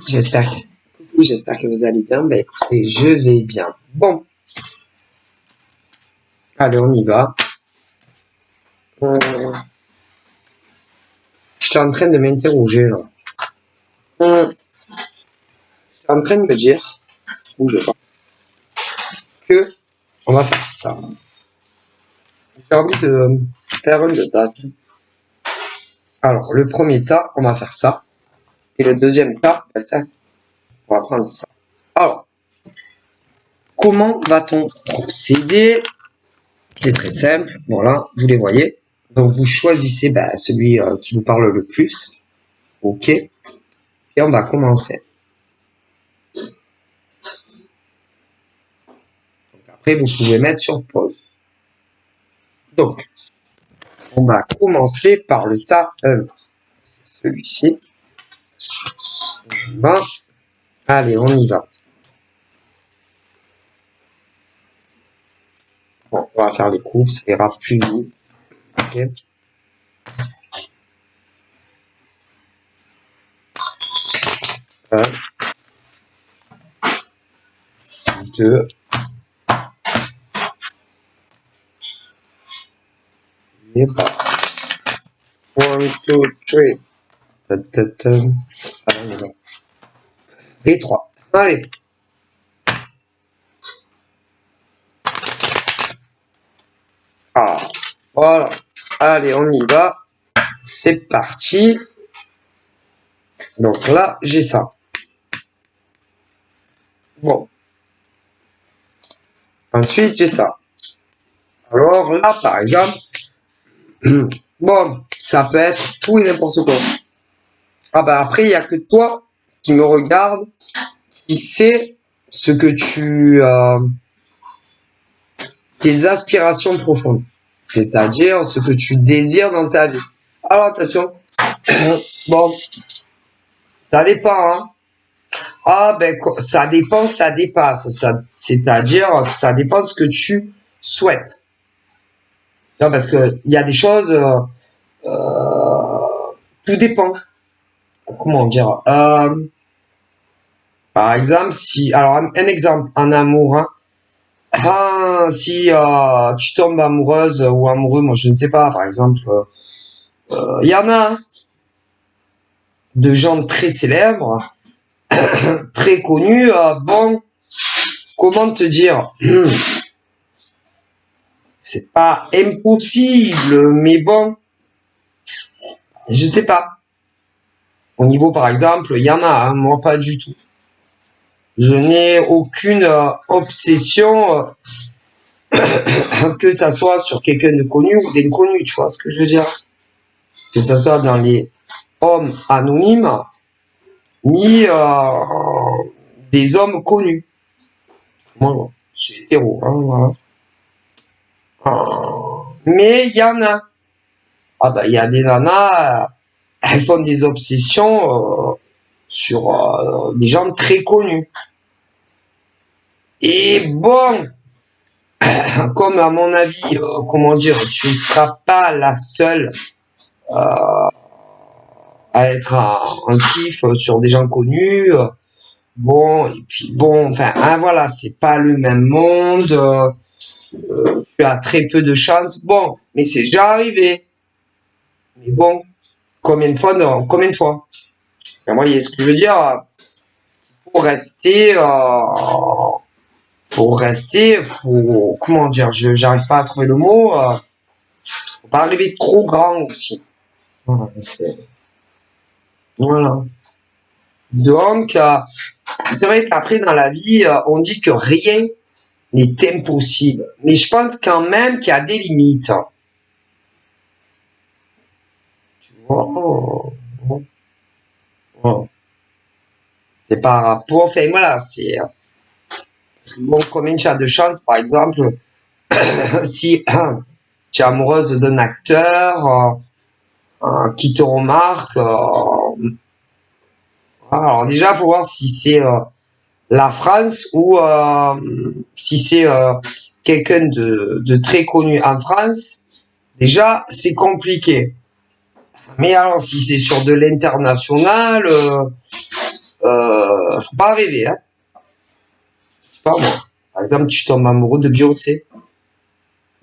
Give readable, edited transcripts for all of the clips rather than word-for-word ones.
J'espère que vous allez bien. Écoutez, je vais bien. Bon, allez, on y va. J'étais en train de m'interroger là. J'étais en train de me dire, que on va faire ça. J'ai envie de faire un de tas. Alors, le premier tas, on va faire ça. Et le deuxième tas, on va prendre ça. Alors, comment va-t-on procéder? C'est très simple. Voilà, vous les voyez. Donc, vous choisissez celui qui vous parle le plus. OK. Et on va commencer. Donc, après, vous pouvez mettre sur pause. Donc, on va commencer par le tas 1. C'est celui-ci. Voilà. Allez, on y va. Bon, on va faire les coupes, ça ira plus vite. OK. 1, 2, et pas. 1, 2, 3. Et 3. Allez. Ah, voilà. Allez, on y va. C'est parti. Donc là, j'ai ça. Bon. Ensuite, j'ai ça. Alors là, par exemple, bon, ça peut être tout et n'importe quoi. Ah bah après, il n'y a que toi qui me regarde, qui sait ce que tes aspirations profondes. C'est-à-dire ce que tu désires dans ta vie. Alors attention. Bon. Ça dépend, hein. Ah ben ça dépend, ça dépasse. C'est-à-dire ça dépend ce que tu souhaites. Non, parce que il y a des choses, tout dépend. Comment dire, par exemple, alors un exemple en amour, hein. Si tu tombes amoureuse ou amoureux, moi je ne sais pas, par exemple, il y en a de gens très célèbres, très connus, bon, comment te dire, c'est pas impossible, mais bon, je sais pas. Au niveau, par exemple, il y en a, hein, moi pas du tout. Je n'ai aucune obsession, que ça soit sur quelqu'un de connu ou d'inconnu, tu vois ce que je veux dire? Que ça soit dans les hommes anonymes, ni des hommes connus. Moi, je suis hétéro, hein, voilà. Mais il y en a. Ah bah il y a des nanas, elles font des obsessions sur des gens très connus. Et bon, comme à mon avis, comment dire, tu ne seras pas la seule à être un kiff sur des gens connus. Bon, et puis bon, enfin, hein, voilà, c'est pas le même monde. Tu as très peu de chance. Bon, mais c'est déjà arrivé. Mais bon, combien de fois, non, combien de fois? Vous voyez ce que je veux dire? Faut rester, comment dire, j'arrive pas à trouver le mot. Faut pas arriver trop grand aussi. Voilà. Donc, c'est vrai qu'après dans la vie, on dit que rien n'est impossible. Mais je pense quand même qu'il y a des limites. Tu vois? Oh. C'est par rapport, enfin voilà, c'est bon, combien tu as de chance, par exemple, si tu es amoureuse d'un acteur qui te remarque. Alors déjà, faut voir si c'est la France ou si c'est quelqu'un de très connu en France. Déjà, c'est compliqué. Mais alors, si c'est sur de l'international, faut pas rêver, hein. Je sais pas moi. Par exemple, tu tombes amoureux de Beyoncé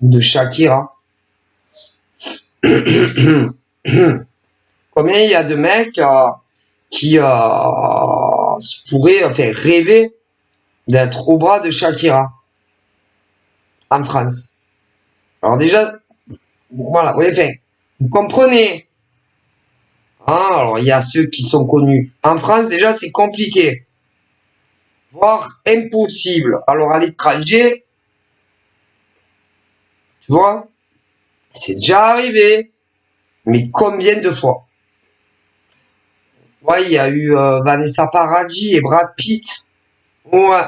ou de Shakira. Combien il y a de mecs qui pourraient faire rêver d'être au bras de Shakira en France. Alors déjà, voilà, oui, enfin, vous comprenez. Hein, alors il y a ceux qui sont connus en France, déjà c'est compliqué, voire impossible. Alors à l'étranger, tu vois, c'est déjà arrivé, mais combien de fois? Ouais, il y a eu Vanessa Paradis et Brad Pitt. Ouais,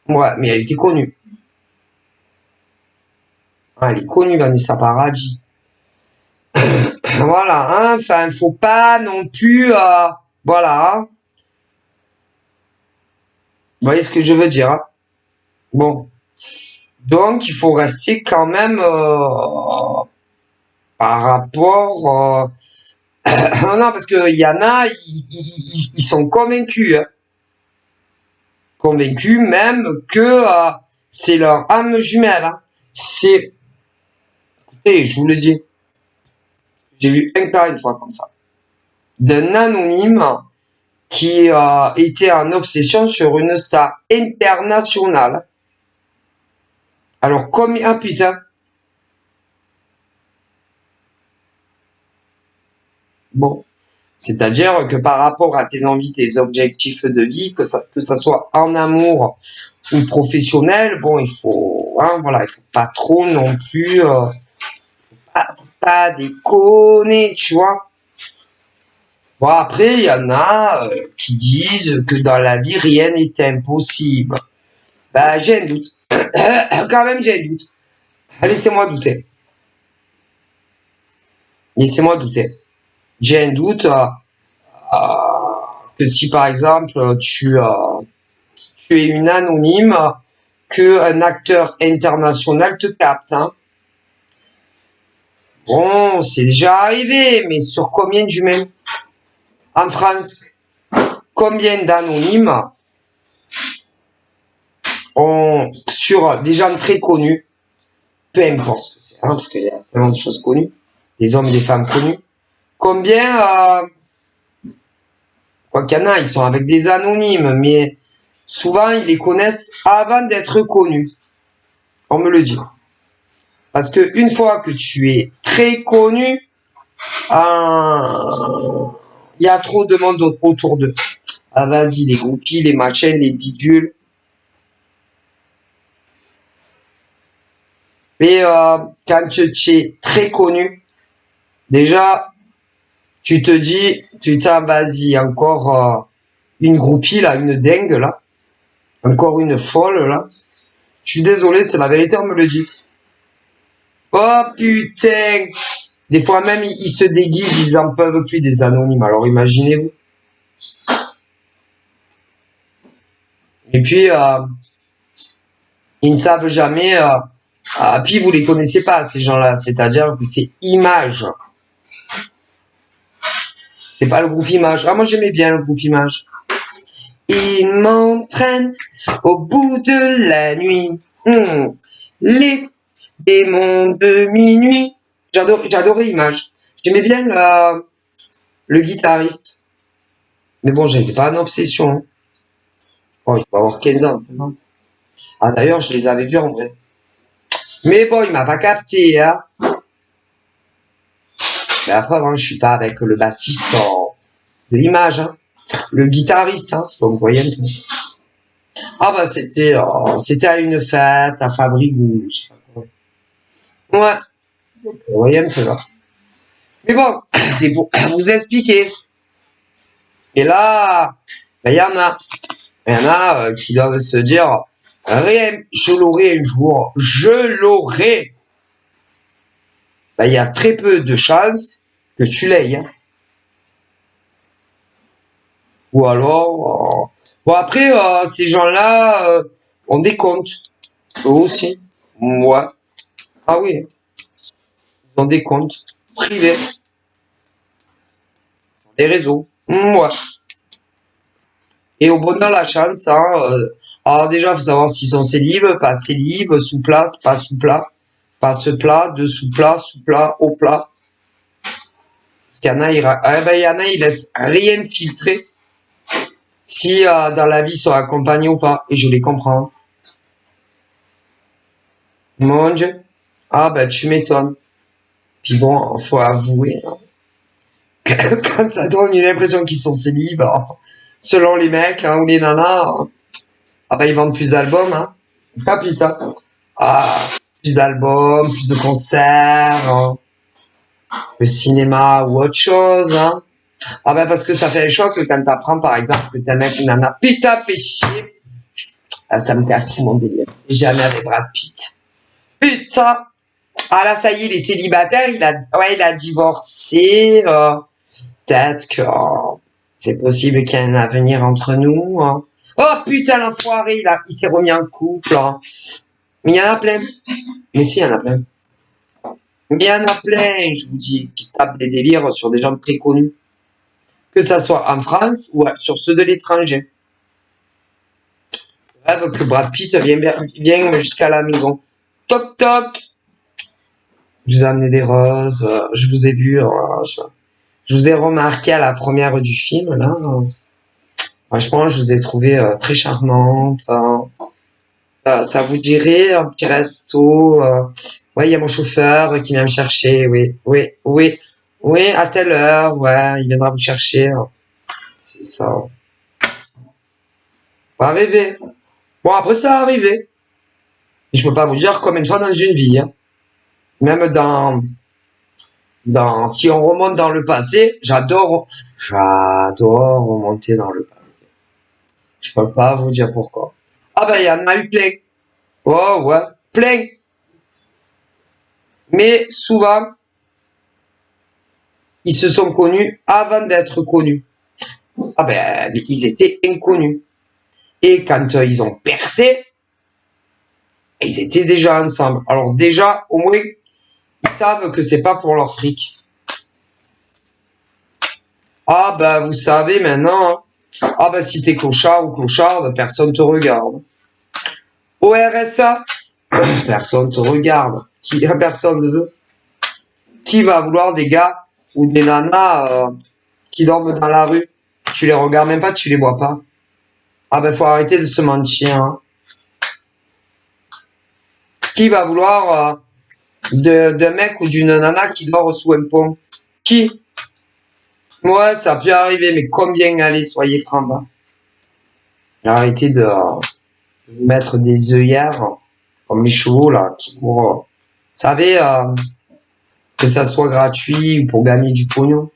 ouais, mais elle était connue. Ah, elle est connue, Vanessa Paradis. Voilà, hein, enfin, faut pas non plus, voilà, hein. Vous voyez ce que je veux dire, hein. Bon, donc il faut rester quand même par rapport. Non, parce que y en a, ils sont convaincus, hein. Convaincus même que c'est leur âme jumelle, hein. C'est, écoutez, je vous le dis, j'ai vu un cas une fois comme ça, d'un anonyme qui était en obsession sur une star internationale. Alors, comme, ah putain, bon, c'est-à-dire que par rapport à tes envies, tes objectifs de vie, que ça soit en amour ou professionnel, bon, il faut, hein, voilà, il faut pas trop non plus, pas déconner, tu vois. Bon, après, il y en a qui disent que dans la vie, rien n'est impossible. Ben, j'ai un doute. Quand même, j'ai un doute. Laissez-moi douter. Laissez-moi douter. J'ai un doute que si, par exemple, tu es une anonyme, que un acteur international te capte, hein. Bon, c'est déjà arrivé, mais sur combien d'humains? En France, combien d'anonymes sur des gens très connus, peu importe ce que c'est, hein, parce qu'il y a tellement de choses connues, des hommes et des femmes connus, combien, quoi qu'il y en a, ils sont avec des anonymes, mais souvent ils les connaissent avant d'être connus, on me le dit. Parce que une fois que tu es très connu, il y a trop de monde autour d'eux. Ah vas-y, les groupies, les machins, les bidules. Mais quand tu es très connu, déjà, tu te dis, putain, vas-y, encore une groupie là, une dingue là, encore une folle là. Je suis désolé, c'est la vérité, on me le dit. Oh putain! Des fois même, ils se déguisent, ils en peuvent plus des anonymes. Alors imaginez-vous. Et puis, ils ne savent jamais. Puis vous les connaissez pas, ces gens-là. C'est-à-dire que c'est Image. C'est pas le groupe Image. Ah, moi j'aimais bien le groupe Image. Il m'entraîne au bout de la nuit. Les démons de minuit. J'adorais Image. J'aimais bien le guitariste. Mais bon, j'étais pas en obsession, hein. Oh, il doit avoir 15 ans, 16 ans. Ah, d'ailleurs, je les avais vus en vrai. Mais bon, il m'a pas capté, hein. Mais après, hein, je suis pas avec le bassiste de l'Image, hein. Le guitariste, hein. Donc, vous voyez un peu. Ah bah, c'était à une fête, à Fabrigou, je sais pas quoi. Ouais. Donc, vous voyez un peu, là. Mais bon, c'est pour vous expliquer. Et là, ben, il y en a. Il y en a qui doivent se dire, rien, je l'aurai un jour, je l'aurai. Ben, il y a très peu de chances que tu l'aies, hein. Ou alors, bon après, ces gens-là ont des comptes, eux aussi. Ouais. Ah oui, ils ont des comptes privés, des réseaux. Ouais. Et au bonheur, la chance, hein, alors déjà, faut savoir s'ils sont célibes, pas célibes, sous place, pas sous plat, pas ce plat, dessous plat, sous plat, au plat. Parce qu'il y en a, il y en a, ils laissent rien filtrer si dans la vie ils sont accompagnés ou pas. Et je les comprends. Mon Dieu. Ah ben tu m'étonnes. Puis bon, faut avouer, hein, quand ça donne une impression qu'ils sont célibes, selon les mecs hein, ou les nanas, ah ben ils vendent plus d'albums. Hein. Ah putain. Ah, plus d'albums, plus de concerts, hein, le cinéma ou autre chose. Hein. Ah ben parce que ça fait un choc quand t'apprends par exemple que t'es un mec, une nana, putain fait chier. Ah, ça me casse tout mon délire. Jamais avec Brad Pitt. Putain. Ah là ça y est, il est célibataire, il a divorcé. Peut-être que c'est possible qu'il y ait un avenir entre nous. Hein. Oh putain l'enfoiré, il s'est remis en couple. Hein. Mais il y en a plein. Mais si, il y en a plein. Mais il y en a plein, je vous dis, qui se tapent des délires sur des gens très connus. Que ça soit en France ou sur ceux de l'étranger. Rêve que Brad Pitt vienne jusqu'à la maison. Toc toc. Je vous ai amené des roses, je vous ai vu, je vous ai remarqué à la première du film, là. Franchement, je vous ai trouvé très charmante. Ça vous dirait un petit resto. Ouais, il y a mon chauffeur qui vient me chercher. Oui, oui, oui. Oui, à telle heure. Ouais, il viendra vous chercher. C'est ça. Va rêver. Bon, après, ça va arriver. Je peux pas vous dire combien de fois dans une vie. Hein. Même si on remonte dans le passé, j'adore remonter dans le passé. Je peux pas vous dire pourquoi. Ah ben, il y en a eu plein. Oh, ouais, plein. Mais souvent, ils se sont connus avant d'être connus. Ah ben, ils étaient inconnus. Et quand ils ont percé, ils étaient déjà ensemble. Alors déjà, au moins, ils savent que c'est pas pour leur fric. Ah ben, vous savez maintenant, hein. Ah ben, si t'es clochard ou clocharde, personne te regarde. Au RSA, personne te regarde. Personne ne veut. Qui va vouloir des gars ou des nanas qui dorment dans la rue? Tu les regardes même pas, tu les vois pas. Ah ben, faut arrêter de se mentir. Hein. Qui va vouloir d'un mec ou d'une nana qui dort sous un pont? Qui? Ouais, ça peut arriver, mais combien? Allez, soyez francs. Hein. Arrêtez de vous mettre des œillères comme les chevaux là qui courent. Vous savez que ça soit gratuit ou pour gagner du pognon.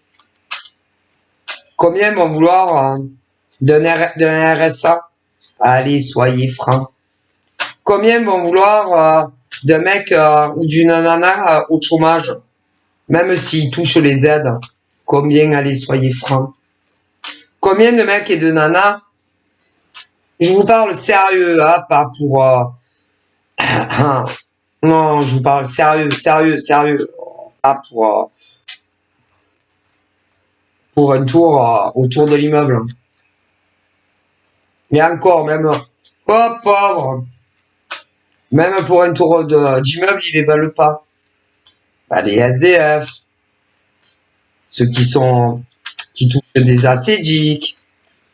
Combien vont vouloir d'un RSA? Allez, soyez francs. Combien vont vouloir d'un mec ou d'une nana au chômage? Même s'ils touchent les aides. Combien? Allez, soyez francs. Combien de mecs et de nanas? Je vous parle sérieux, hein, pas pour... non, je vous parle sérieux. Pas pour un tour autour de l'immeuble. Mais encore, même... Oh, pauvre. Même pour un tour d'immeuble, ils les veulent pas. Bah, les SDF. Ceux qui touchent des acédiques.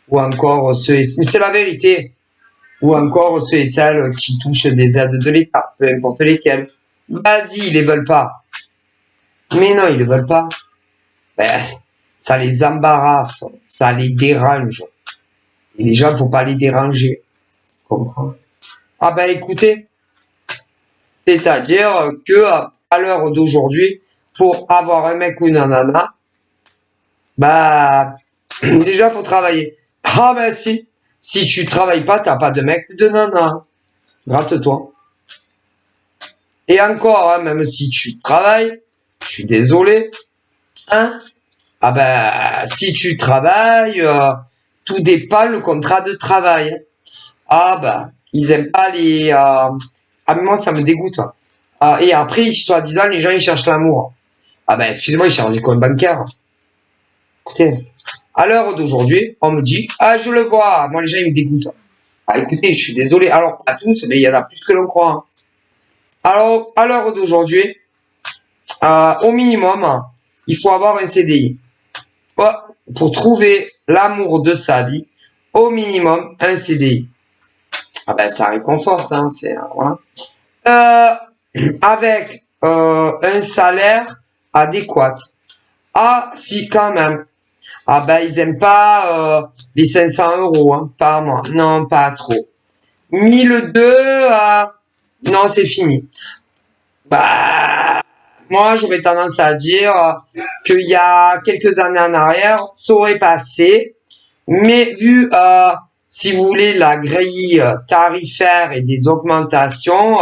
Ou encore ceux... Mais c'est la vérité. Ou encore ceux et celles qui touchent des aides de l'État, peu importe lesquelles. Vas-y, ils les veulent pas. Mais non, ils le veulent pas. Ben, ça les embarrasse, ça les dérange. Et les gens, faut pas les déranger. Comprends? Ah ben écoutez, c'est-à-dire que à l'heure d'aujourd'hui, pour avoir un mec ou une nana, bah déjà faut travailler. Ah ben si tu travailles pas, t'as pas de mec ou de nana. Gratte-toi. Et encore, hein, même si tu travailles, je suis désolé, hein. Ah ben si tu travailles, tout dépend le contrat de travail. Ah ben ils aiment pas les. Ah mais moi ça me dégoûte. Hein. Ah, et après, soi-disant, les gens ils cherchent l'amour. Ah ben excusez-moi, ils cherchent des comptes bancaires. Écoutez. À l'heure d'aujourd'hui, on me dit, ah, je le vois, moi, les gens, ils me dégoûtent. Ah, écoutez, je suis désolé. Alors, pas tous, mais il y en a plus que l'on croit. Hein. Alors, à l'heure d'aujourd'hui, au minimum, il faut avoir un CDI. Pour trouver l'amour de sa vie, au minimum, un CDI. Ah ben, ça réconforte, hein, voilà. Avec un salaire adéquat. Ah, si, quand même. Ah ben, ils aiment pas les 500 euros, hein, par mois. Non, pas trop. 1002, non, c'est fini. Bah, moi, j'aurais tendance à dire qu'il y a quelques années en arrière, ça aurait passé. Mais vu, si vous voulez, la grille tarifaire et des augmentations,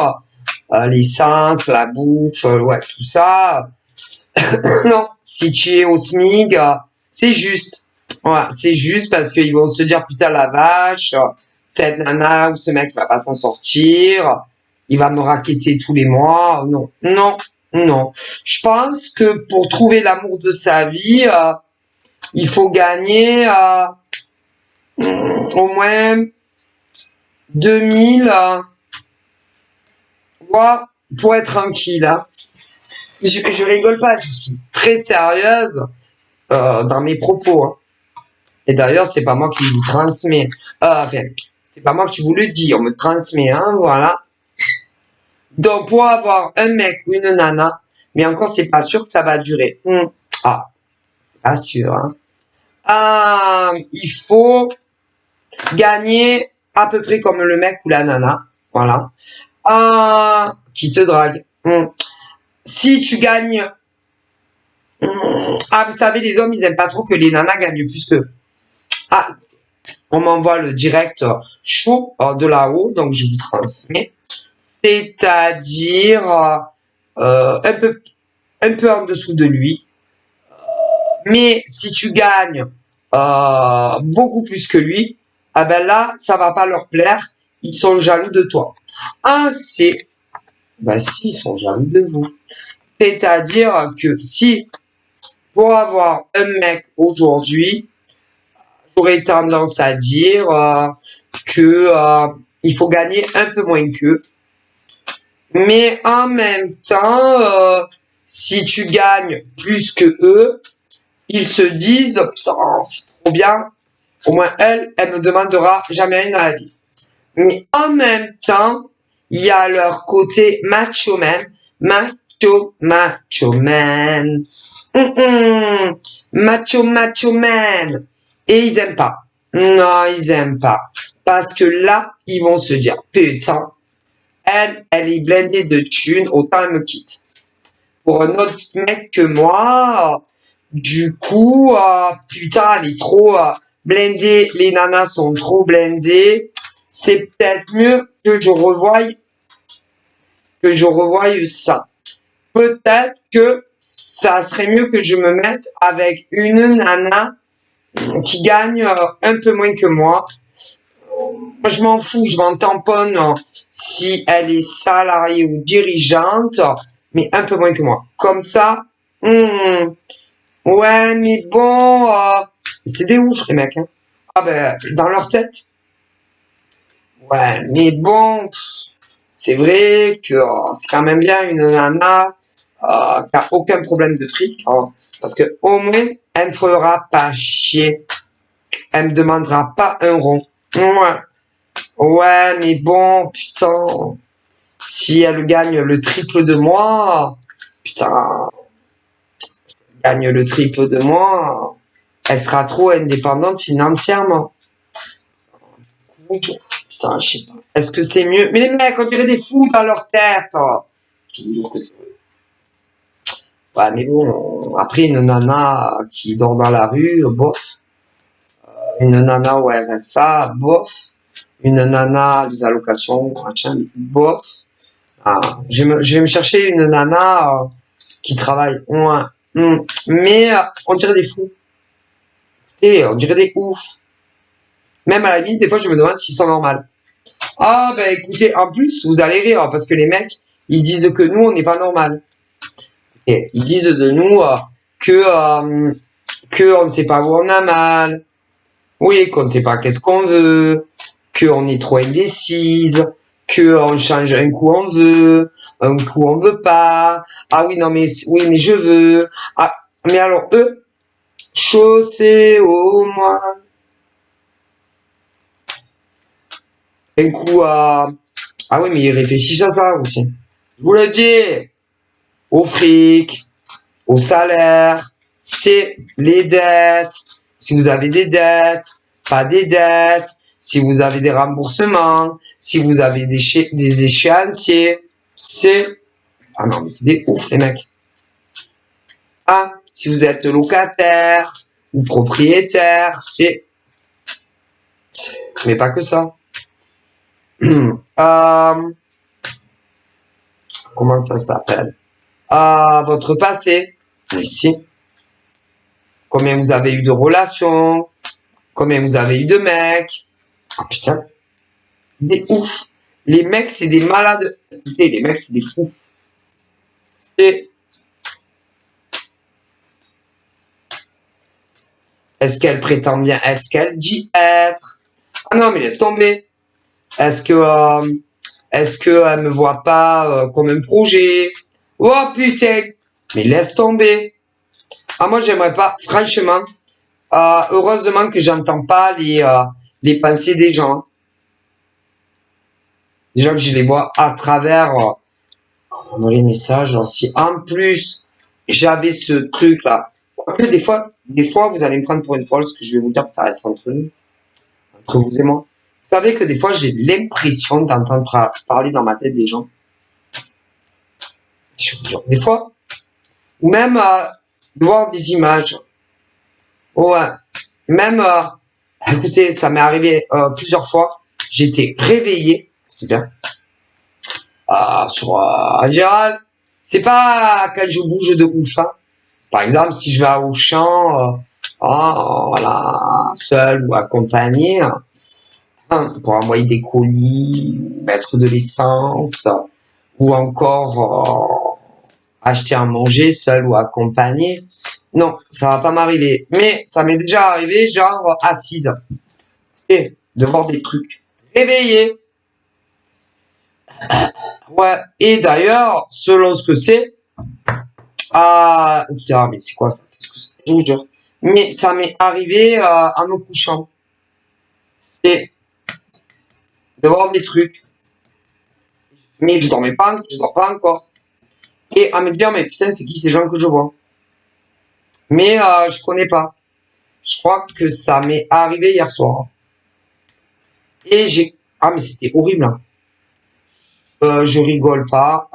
l'essence, la bouffe, ouais, tout ça, non, si tu es au SMIC, c'est juste. Voilà, c'est juste parce qu'ils vont se dire, putain, la vache, cette nana ou ce mec va pas s'en sortir, il va me raqueter tous les mois. Non, non, non. Je pense que pour trouver l'amour de sa vie, il faut gagner au moins 2000, voire pour être tranquille. Hein. Je rigole pas, je suis très sérieuse dans mes propos. Hein. Et d'ailleurs, c'est pas moi qui vous transmets. Enfin, c'est pas moi qui vous le dis, on me transmet, hein, voilà. Donc, pour avoir un mec ou une nana, mais encore, c'est pas sûr que ça va durer. Ah, c'est pas sûr, hein. Il faut gagner à peu près comme le mec ou la nana, voilà. Qui te drague. Si tu gagnes... vous savez, les hommes, ils aiment pas trop que les nanas gagnent plus qu'eux. Ah, on m'envoie le direct chaud de là-haut, donc je vous transmets. C'est-à-dire un peu en dessous de lui. Mais si tu gagnes beaucoup plus que lui, ah ben là, ça va pas leur plaire. Ils sont jaloux de toi. Si, ils sont jaloux de vous. C'est-à-dire que si, pour avoir un mec aujourd'hui, j'aurais tendance à dire que il faut gagner un peu moins qu'eux. Mais en même temps, si tu gagnes plus que eux, ils se disent, putain, c'est trop bien. Au moins, elle me demandera jamais rien dans la vie. Mais en même temps, il y a leur côté macho man. Macho man. Macho man. Et ils aiment pas. Non, ils aiment pas. Parce que là, ils vont se dire, putain, elle est blindée de thunes, autant elle me quitte. Pour un autre mec que moi, du coup, putain, elle est trop blindée, les nanas sont trop blindées. C'est peut-être mieux que je revoie ça. Peut-être que ça serait mieux que je me mette avec une nana qui gagne un peu moins que moi. Moi, je m'en fous, je m'en tamponne si elle est salariée ou dirigeante, mais un peu moins que moi. Comme ça, ouais, mais bon, c'est des oufs, les mecs. Hein. Ah ben, dans leur tête. Ouais, mais bon, c'est vrai que c'est quand même bien une nana qui a aucun problème de fric, parce que au moins, elle me fera pas chier. Elle me demandera pas un rond. Ouais, mais bon, putain, si elle gagne le triple de moi, putain, gagne le triple de moi, elle sera trop indépendante financièrement. Putain, je sais pas. Est-ce que c'est mieux? Mais les mecs, on dirait des fous dans leur tête. Je vous jure que c'est... Ouais, mais bon, après, une nana qui dort dans la rue, bof. Une nana au RSA, bof. Une nana des allocations, machin, bof. Je vais me chercher une nana qui travaille. Ouais. Mais on dirait des fous. Et on dirait des oufs. Même à la limite, des fois, je me demande s'ils sont normaux. Ah, ben écoutez, en plus, vous allez rire, parce que les mecs, ils disent que nous, on n'est pas normal. Et ils disent de nous que qu'on ne sait pas où on a mal, oui, qu'on ne sait pas qu'est-ce qu'on veut, qu'on est trop indécise, qu'on change un coup on veut, un coup on veut pas, ah oui, non mais, oui, mais je veux, ah, mais alors eux, chaussée au moins, un coup à, ah oui, mais ils réfléchissent à ça aussi. Je vous le dis, au fric, au salaire, c'est les dettes. Si vous avez des dettes, pas des dettes, si vous avez des remboursements, si vous avez des échéanciers, c'est... Ah non, mais c'est des ouf, les mecs. Ah, si vous êtes locataire ou propriétaire, c'est... Mais pas que ça. Comment ça s'appelle? Votre passé. Ici. Combien vous avez eu de relations? Combien vous avez eu de mecs? Ah putain. Des ouf. Les mecs, c'est des malades. Écoutez, les mecs, c'est des fous. C'est... Est-ce qu'elle prétend bien être ce qu'elle dit être? Ah non, mais laisse tomber. Est-ce que elle me voit pas comme un projet? Oh putain. Mais laisse tomber. Ah moi, j'aimerais pas. Franchement, heureusement que j'entends pas les pensées des gens. Déjà que je les vois à travers les messages. Alors, si en plus j'avais ce truc là, quoique des fois vous allez me prendre pour une folle, ce que je vais vous dire, ça reste entre nous, entre vous et moi. Vous savez que des fois j'ai l'impression d'entendre parler dans ma tête des gens. Je vous jure, des fois, ou même de voir des images. Ouais, même, écoutez, ça m'est arrivé plusieurs fois. J'étais réveillé, c'est bien. En général, c'est pas quand je bouge de ouf. Hein. Par exemple, si je vais au champ, voilà, seul ou accompagné, hein, pour envoyer des colis, mettre de l'essence, ou encore acheter à manger seul ou accompagné. Non, ça va pas m'arriver. Mais ça m'est déjà arrivé, genre assise, et de voir des trucs. Réveillé. Ouais. Et d'ailleurs, selon ce que c'est, putain, mais c'est quoi ça? Qu'est-ce que c'est? Je vous jure. Mais ça m'est arrivé en me couchant. C'est de voir des trucs. Mais je dormais pas, je dors pas encore. Et à me dire, mais putain, c'est qui ces gens que je vois? Mais je connais pas. Je crois que ça m'est arrivé hier soir. Et ah, mais c'était horrible. Hein. Je rigole pas.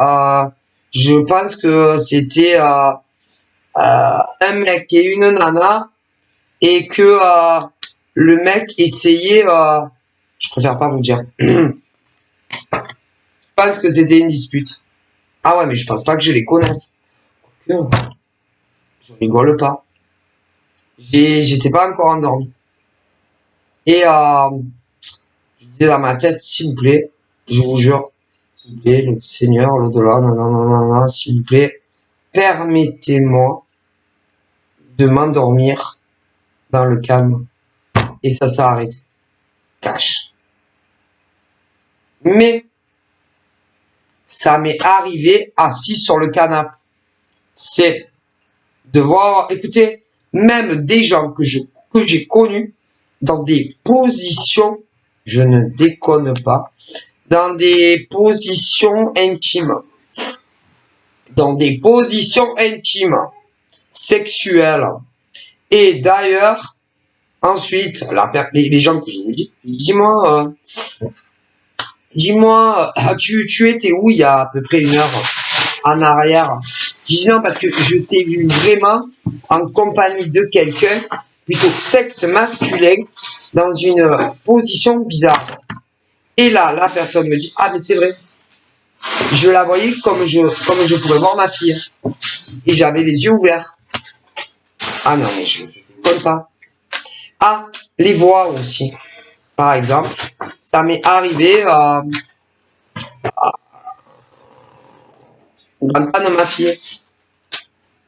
Je pense que c'était un mec et une nana et que le mec essayait... je préfère pas vous dire. Je pense que c'était une dispute. Ah ouais, mais je pense pas que je les connaisse. Je rigole pas. J'étais pas encore endormi. Et je disais dans ma tête, s'il vous plaît, je vous jure, s'il vous plaît, le Seigneur, l'au-delà, non, s'il vous plaît, permettez-moi de m'endormir dans le calme. Et ça s'est arrêté. Cache. Mais ça m'est arrivé assis sur le canapé. C'est de voir, écoutez, même des gens que j'ai connus dans des positions, je ne déconne pas, dans des positions intimes. Dans des positions intimes, sexuelles. Et d'ailleurs, ensuite, les gens que je vous dis, dis-moi, tu étais où il y a à peu près une heure en arrière? Je dis non parce que je t'ai vu vraiment en compagnie de quelqu'un, plutôt sexe masculin, dans une position bizarre. Et là, la personne me dit, ah mais c'est vrai, je la voyais comme je pourrais voir ma fille. Et j'avais les yeux ouverts. Ah non mais je ne connais pas. Ah, les voix aussi. Par exemple, ça m'est arrivé dans le cas de ma fille.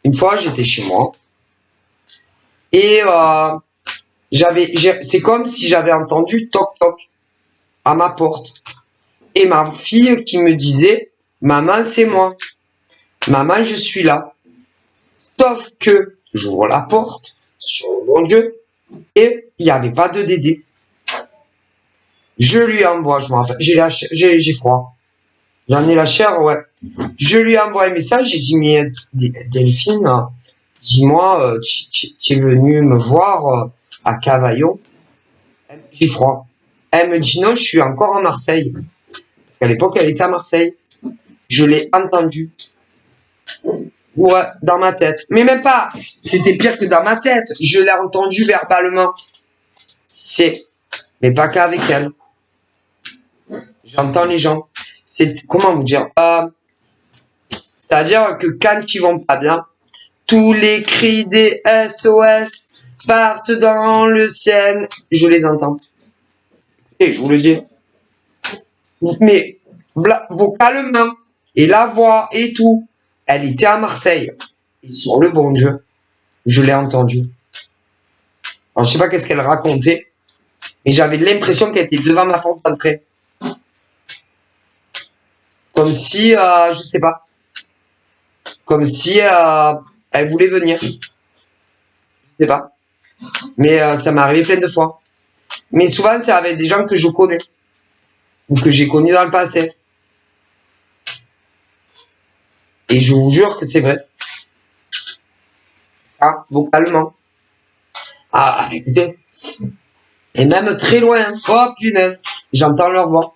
Une fois, j'étais chez moi Et c'est comme si j'avais entendu toc toc à ma porte. Et ma fille qui me disait, maman, c'est moi. Maman, je suis là. Sauf que j'ouvre la porte, sur mon Dieu, et il n'y avait pas de Dédé. Je lui envoie, je me rappelle, j'ai froid. J'en ai la chair, ouais. Je lui envoie un message, j'ai dit, mais Delphine, dis-moi, tu es venue me voir à Cavaillon. J'ai froid. Elle me dit, non, je suis encore à Marseille. Parce qu'à l'époque, elle était à Marseille. Je l'ai entendu. Ouais, dans ma tête. Mais même pas. C'était pire que dans ma tête. Je l'ai entendu verbalement. Mais pas qu'avec elle. J'entends les gens. Comment vous dire? C'est-à-dire que quand ils vont pas bien, tous les cris des SOS partent dans le ciel. Je les entends. Et je vous le dis. Mais vocalement, et la voix et tout, elle était à Marseille. Et sur le bon Dieu, je l'ai entendue. Alors, je sais pas qu'est-ce qu'elle racontait, mais j'avais l'impression qu'elle était devant ma porte d'entrée. Comme si, je sais pas, comme si elle voulait venir. Je sais pas. Mais ça m'est arrivé plein de fois. Mais souvent, c'est avec des gens que je connais ou que j'ai connus dans le passé. Et je vous jure que c'est vrai. Ça, vocalement. Ah, écoutez. Et même très loin. Oh, punaise. J'entends leur voix.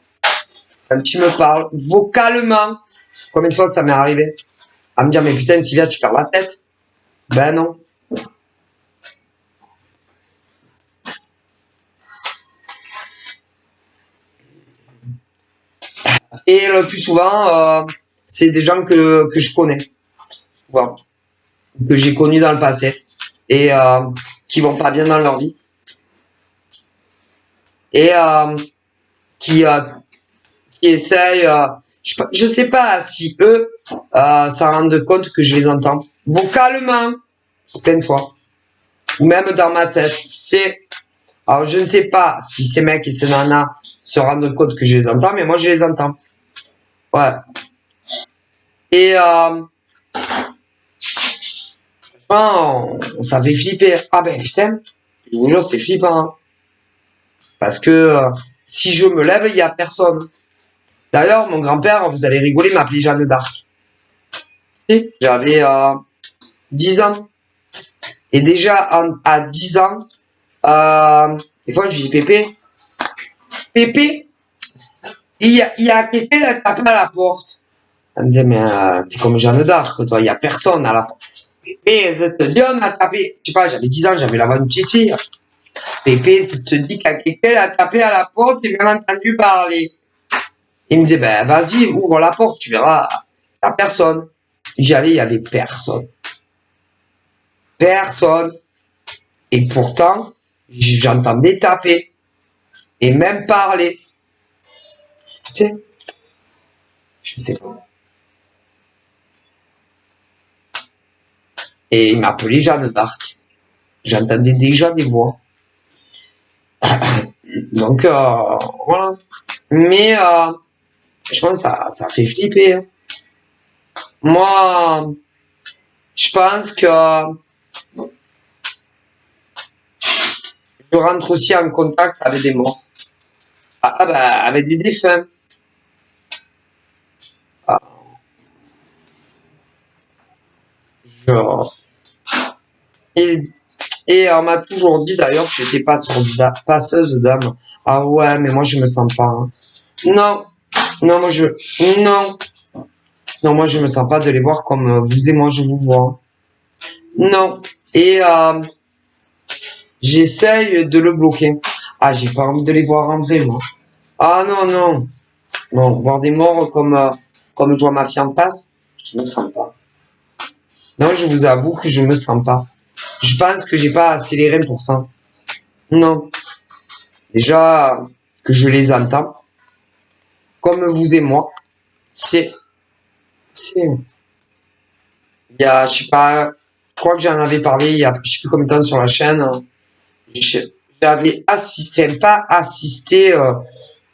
Quand tu me parles vocalement. Combien de fois ça m'est arrivé? À me dire, mais putain, Sylvia, tu perds la tête. Ben non. Et le plus souvent, c'est des gens que je connais. Souvent. Que j'ai connus dans le passé. Et qui vont pas bien dans leur vie. Et qui essayent, je sais pas si eux s'en rendent compte que je les entends vocalement, c'est plein de fois, ou même dans ma tête. Alors je ne sais pas si ces mecs et ces nanas se rendent compte que je les entends, mais moi je les entends. Ouais. Et ça fait flipper. Ah ben putain, je vous jure c'est flippant. Hein. Parce que si je me lève, il y a personne. D'ailleurs, mon grand-père, vous allez rigoler, m'appelait Jeanne d'Arc. J'avais 10 ans. Et déjà, à 10 ans, des fois, je dis, Pépé, il y a quelqu'un qui a tapé à la porte. Elle me disait, mais t'es comme Jeanne d'Arc, toi, il y a personne à la porte. Pépé, je te dis, on a tapé. Je sais pas, j'avais 10 ans, j'avais la voix d'une petite fille. Pépé, je te dis qu'il y a quelqu'un qui a tapé à la porte, j'ai bien entendu parler. Il me disait, ben, vas-y, ouvre la porte, tu verras, il y a personne. J'y allais, il y avait personne. Personne. Et pourtant, j'entendais taper. Et même parler. Tu sais, je sais pas. Et il m'appelait Jeanne d'Arc. J'entendais déjà des voix. Donc, voilà. Mais, je pense que ça fait flipper. Hein. Moi, je pense que je rentre aussi en contact avec des morts. Ah ben, avec des défunts. Ah, genre. Et on m'a toujours dit d'ailleurs que j'étais passeuse d'âme. Ah ouais, mais moi je me sens pas. Hein. Non, non, non, non, moi je me sens pas de les voir comme vous et moi je vous vois. Non. Et j'essaye de le bloquer. Ah, j'ai pas envie de les voir en vrai, moi. Ah non, non. Non, voir des morts comme je vois ma fille en face, je me sens pas. Non, je vous avoue que je me sens pas. Je pense que j'ai pas assez les reins pour ça. Non. Déjà que je les entends, comme vous et moi, il y a, je sais pas, crois que j'en avais parlé il y a je sais plus combien de temps sur la chaîne. J'avais assisté, enfin, pas assisté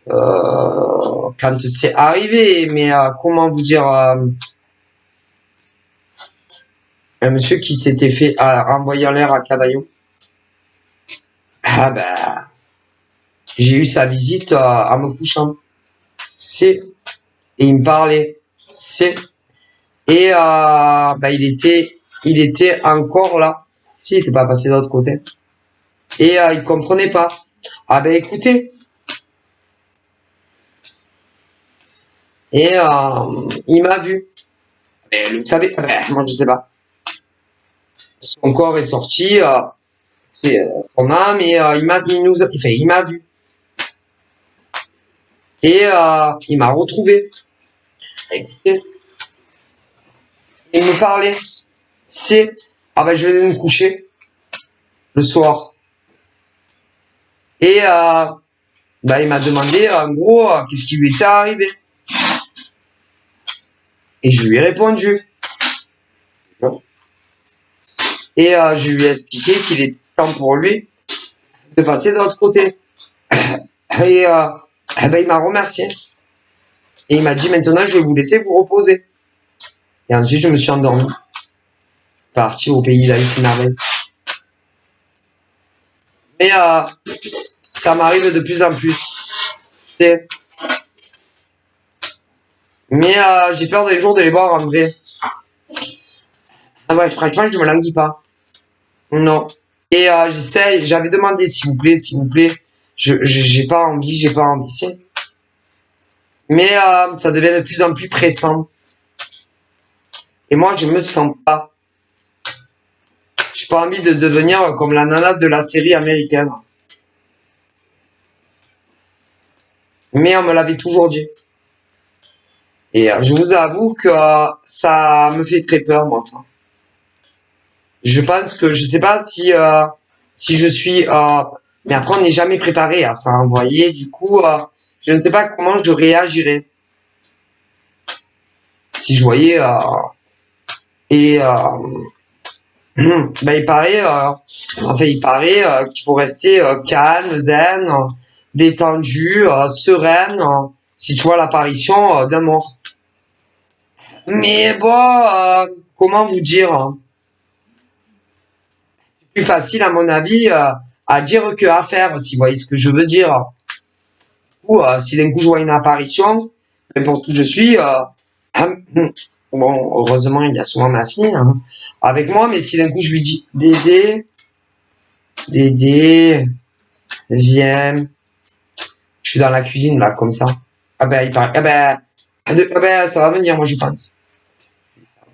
quand c'est arrivé, mais comment vous dire, un monsieur qui s'était fait envoyer en l'air à Cavaillon. Ah ben, j'ai eu sa visite en me couchant. C'est et il me parlait. C'est et ben, il était encore là. S'il était pas passé de l'autre côté. Et il comprenait pas. Ah ben écoutez. Et il m'a vu. Et vous savez, moi je sais pas. Son corps est sorti, son âme, et il m'a vu. Et il m'a retrouvé. Écoutez, il me parlait. C'est, ah ben je vais me coucher le soir. Et ben, il m'a demandé en gros qu'est-ce qui lui était arrivé. Et je lui ai répondu. Et je lui ai expliqué qu'il était temps pour lui de passer de l'autre côté. Et ben, il m'a remercié. Et il m'a dit maintenant je vais vous laisser vous reposer. Et ensuite je me suis endormi. Parti au pays d'Alice et Merveille. Mais ça m'arrive de plus en plus. C'est. Mais j'ai peur des jours de les voir en vrai. Ah ouais, franchement, je ne me languis pas. Non. Et j'essaye, j'avais demandé s'il vous plaît, s'il vous plaît. J'ai pas envie, j'ai pas envie. Si. Mais ça devient de plus en plus pressant. Et moi, je me sens pas. J'ai pas envie de devenir comme la nana de la série américaine. Mais on me l'avait toujours dit. Et je vous avoue que ça me fait très peur, moi, ça. Je pense que je sais pas si je suis mais après on n'est jamais préparé à ça, hein, vous voyez, du coup je ne sais pas comment je réagirais si je voyais et ben il paraît qu'il faut rester calme, zen, détendu, sereine si tu vois l'apparition d'un mort. Mais bon, comment vous dire, hein, plus facile à mon avis à dire que à faire, si vous voyez ce que je veux dire. Ou si d'un coup je vois une apparition, n'importe où je suis, bon, heureusement il y a souvent ma fille hein, avec moi, mais si d'un coup je lui dis Dédé, Dédé, viens, je suis dans la cuisine là comme ça. Ah ben il paraît, ah ben ça va venir moi je pense.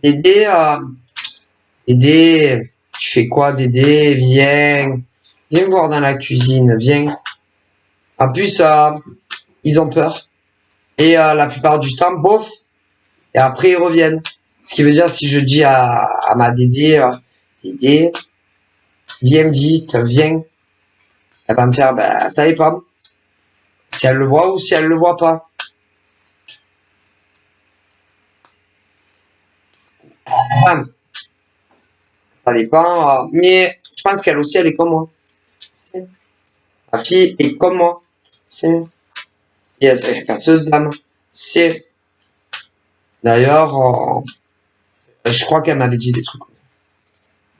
Dédé, Dédé, tu fais quoi Dédé, viens me voir dans la cuisine, viens. En plus ils ont peur et la plupart du temps bof. Et après, ils reviennent. Ce qui veut dire, si je dis à ma Dédé, Dédé, viens vite, viens, elle va me faire, ben, ça y est pas. Si elle le voit ou si elle le voit pas. Ça dépend, mais je pense qu'elle aussi, elle est comme moi. Ma fille est comme moi. C'est, et elle est perceuse d'âme. C'est, d'ailleurs, je crois qu'elle m'avait dit des trucs comme ça.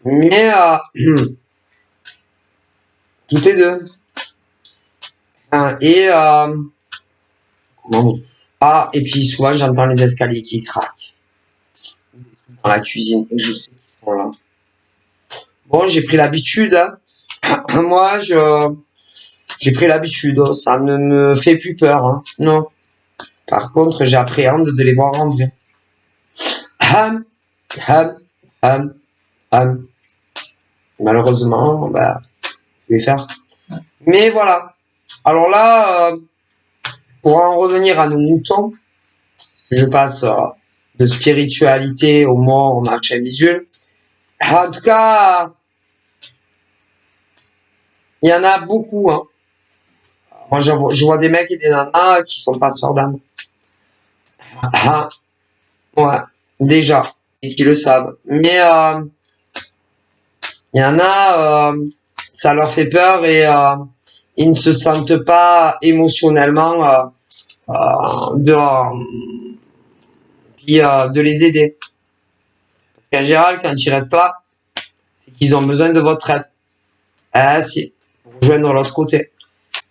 Mais, toutes les deux. Hein, et, comment ah, et puis souvent j'entends les escaliers qui craquent dans la cuisine et je sais qu'ils sont là. Bon, j'ai pris l'habitude, hein. Moi, j'ai pris l'habitude, ça ne me fait plus peur, hein. Non. Par contre, j'appréhende de les voir en vrai. Ham, ham, ham, ham. Malheureusement, bah, je vais faire. Mais voilà. Alors là, pour en revenir à nos moutons, je passe de spiritualité au mort, au marché visuel. En tout cas, il y en a beaucoup, hein. Moi, je vois des mecs et des nanas qui sont passeurs d'âme. Ah, ouais, déjà, et qui le savent. Mais Il y en a, ça leur fait peur et ils ne se sentent pas émotionnellement de les aider. Parce qu'en général, quand ils restent là, c'est qu'ils ont besoin de votre aide. Ah si, pour rejoindre l'autre côté.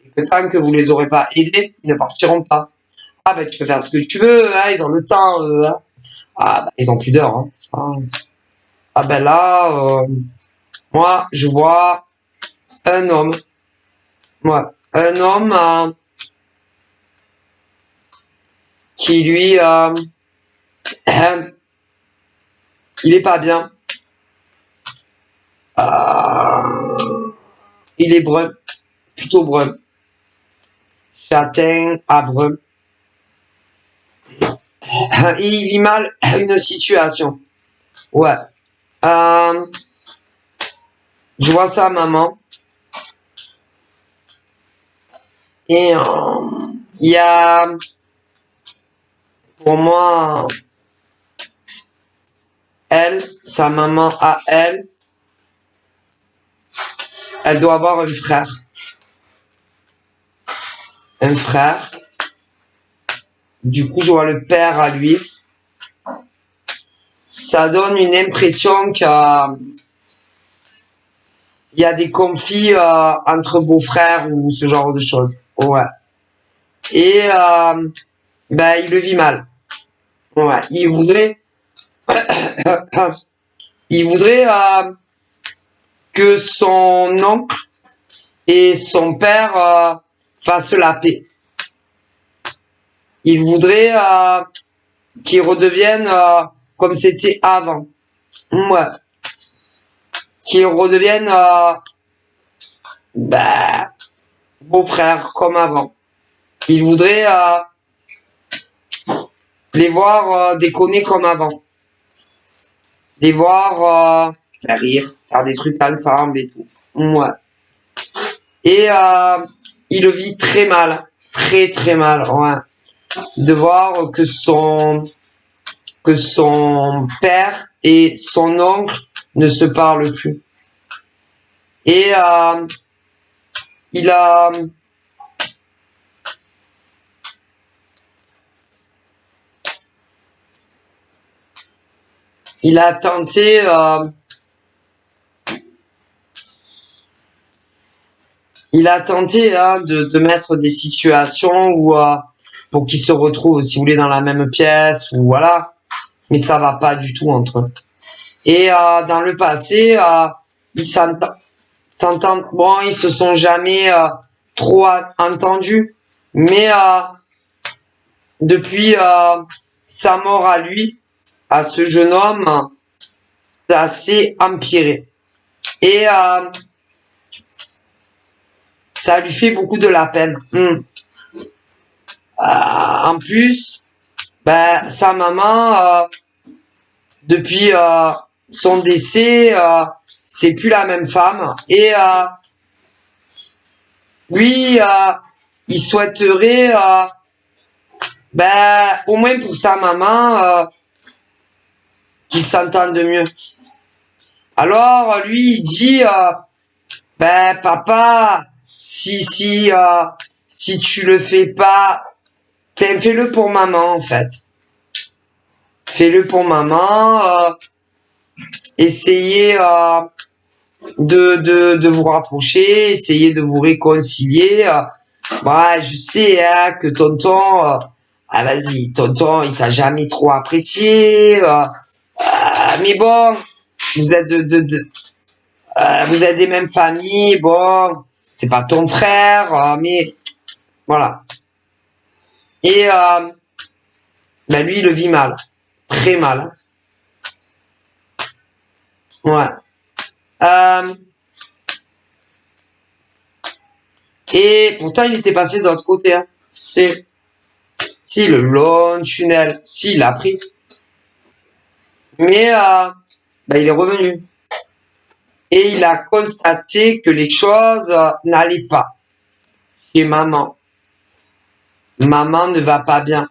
Et que tant que vous les aurez pas aidés, ils ne partiront pas. Ah ben tu peux faire ce que tu veux, hein, ils ont le temps. Hein. Ah ben, ils ont plus d'heures. Hein. Ah ben là, moi je vois un homme. Ouais, un homme qui lui, il est pas bien. Il est brun, plutôt brun, châtain à brun. Il vit mal une situation. Ouais. Je vois sa maman. Et il y a, pour moi, elle, sa maman à elle doit avoir un frère. Un frère. Du coup, je vois le père à lui. Ça donne une impression qu'il y a des conflits entre beaux-frères ou ce genre de choses. Ouais. Et ben, il le vit mal. Ouais. Il voudrait que son oncle et son père fassent la paix. Il voudrait qu'ils redeviennent comme c'était avant. Ouais. Qu'ils redeviennent ben, beaux-frères comme avant. Il voudrait les voir déconner comme avant. Les voir rire, faire des trucs ensemble et tout. Ouais. Et il le vit très mal. Très très mal. Ouais. De voir que son père et son oncle ne se parlent plus. Et il a tenté de mettre des situations où pour qu'ils se retrouvent, si vous voulez, dans la même pièce ou voilà, mais ça va pas du tout entre eux. Et dans le passé, ils s'entendent, bon, ils se sont jamais trop entendus, mais depuis sa mort à lui, à ce jeune homme, ça s'est empiré. Et ça lui fait beaucoup de la peine. En plus, ben, sa maman, depuis son décès, c'est plus la même femme. Et lui, il souhaiterait, ben, au moins pour sa maman, qu'ils s'entendent mieux. Alors, lui, il dit, ben, papa, si tu le fais pas, fais-le pour maman, en fait. Fais-le pour maman, essayez de vous rapprocher, essayez de vous réconcilier. Ouais, je sais hein, que tonton, ah vas-y, tonton, il t'a jamais trop apprécié. Mais bon, vous êtes vous êtes des mêmes familles, bon, c'est pas ton frère, mais voilà. Et ben lui, il le vit mal, très mal. Ouais. Et pourtant, il était passé de l'autre côté. Hein. C'est si le long tunnel, s'il l'a pris. Mais ben, il est revenu. Et il a constaté que les choses n'allaient pas chez maman. Maman ne va pas bien.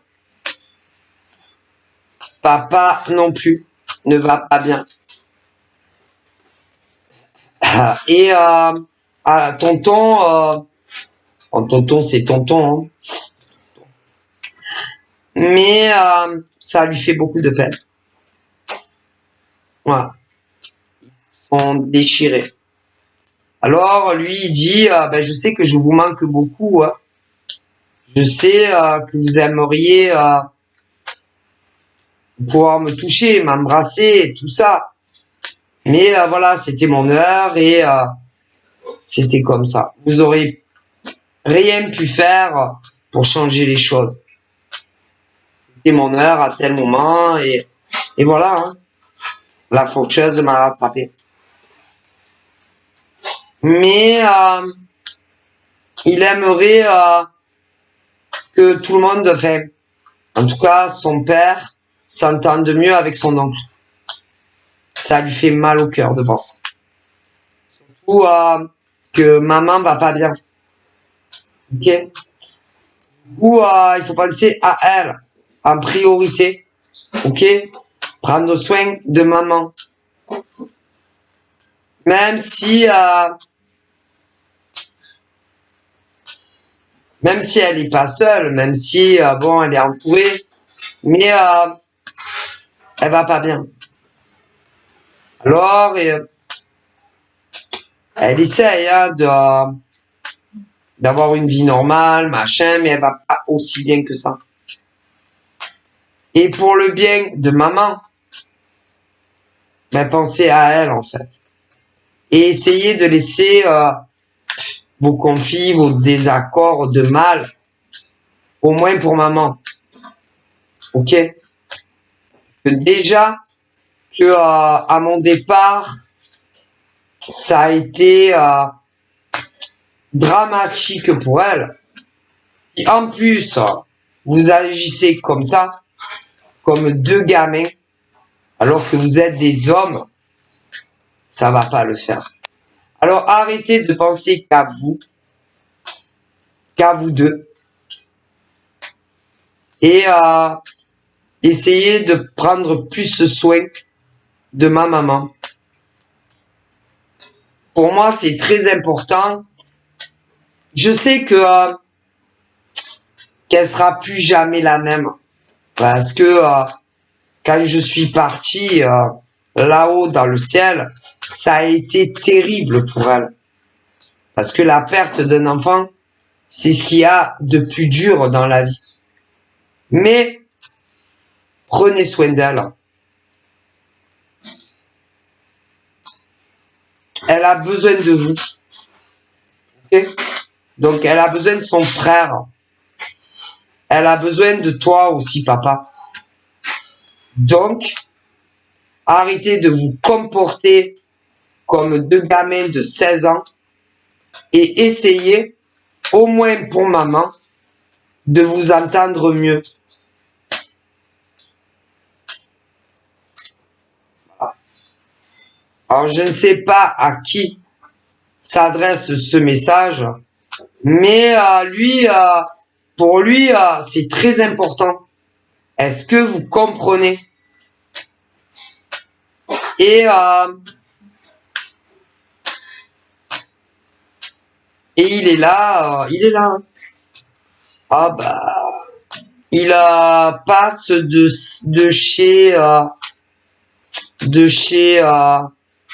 Papa non plus ne va pas bien. Et tonton, tonton c'est tonton, hein. Mais ça lui fait beaucoup de peine. Voilà. Ils sont déchirés. Alors lui il dit ben, je sais que je vous manque beaucoup, hein. Je sais que vous aimeriez pouvoir me toucher, m'embrasser, tout ça. Mais voilà, c'était mon heure et c'était comme ça. Vous aurez rien pu faire pour changer les choses. C'était mon heure à tel moment et voilà, hein. La faucheuse m'a rattrapé. Mais il aimerait que tout le monde, enfin, en tout cas son père, s'entende mieux avec son oncle. Ça lui fait mal au cœur de voir ça. Surtout que maman va pas bien. Ok. Ou il faut penser à elle en priorité. Ok. Prendre soin de maman. Même si elle est pas seule, même si bon elle est entourée, mais elle va pas bien. Alors elle essaye hein, d'avoir une vie normale, machin, mais elle va pas aussi bien que ça. Et pour le bien de maman, ben pensez à elle en fait. Et essayez de laisser vos conflits, vos désaccords de mal, au moins pour maman. Ok? Que déjà que à mon départ, ça a été dramatique pour elle. Si en plus vous agissez comme ça, comme deux gamins, alors que vous êtes des hommes, ça va pas le faire. Alors arrêtez de penser qu'à vous deux, et essayez de prendre plus soin de ma maman. Pour moi, c'est très important. Je sais que qu'elle sera plus jamais la même, parce que quand je suis parti là-haut dans le ciel, ça a été terrible pour elle. Parce que la perte d'un enfant, c'est ce qu'il y a de plus dur dans la vie. Mais prenez soin d'elle. Elle a besoin de vous. Okay? Donc elle a besoin de son frère. Elle a besoin de toi aussi, papa. Donc, arrêtez de vous comporter comme deux gamins de 16 ans et essayez, au moins pour maman, de vous entendre mieux. Alors, je ne sais pas à qui s'adresse ce message, mais pour lui, c'est très important. Est-ce que vous comprenez? Et il est là, Ah bah, il passe de chez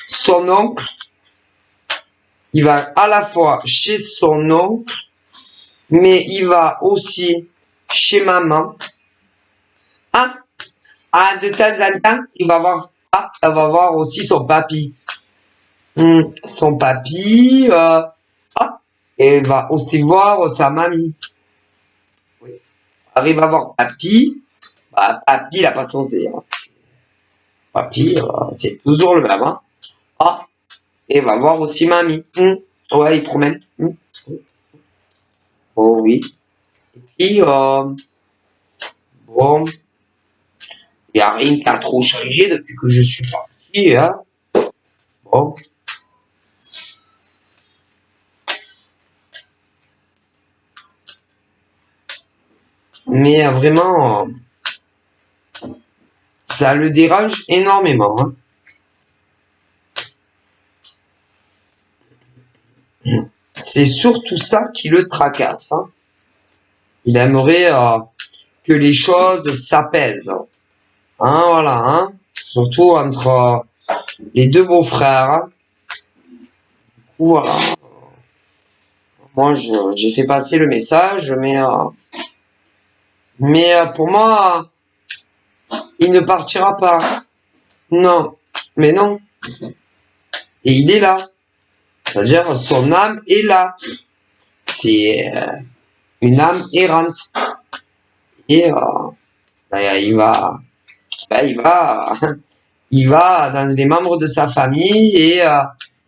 son oncle. Il va à la fois chez son oncle, mais il va aussi chez maman. Hein? Ah, de temps en temps, elle va voir aussi son papy. Son papy, et elle va aussi voir sa mamie. Oui. Alors, il va voir papy. Bah, papy, il a pas censé. Hein. Papy, c'est toujours le même. Hein. Et va voir aussi mamie. Ouais, il promène. Oh oui. Et puis, bon, il n'y a rien qui a trop changé depuis que je suis parti. Hein. Bon. Mais vraiment, ça le dérange énormément. Hein. C'est surtout ça qui le tracasse. Hein. Il aimerait que les choses s'apaisent. Hein, voilà. Hein. Surtout entre les deux beaux-frères. Hein. Voilà. Moi, j'ai fait passer le message, mais pour moi, il ne partira pas. Non, mais non. Et il est là. C'est-à-dire, son âme est là. C'est une âme errante. Et il va dans les membres de sa famille et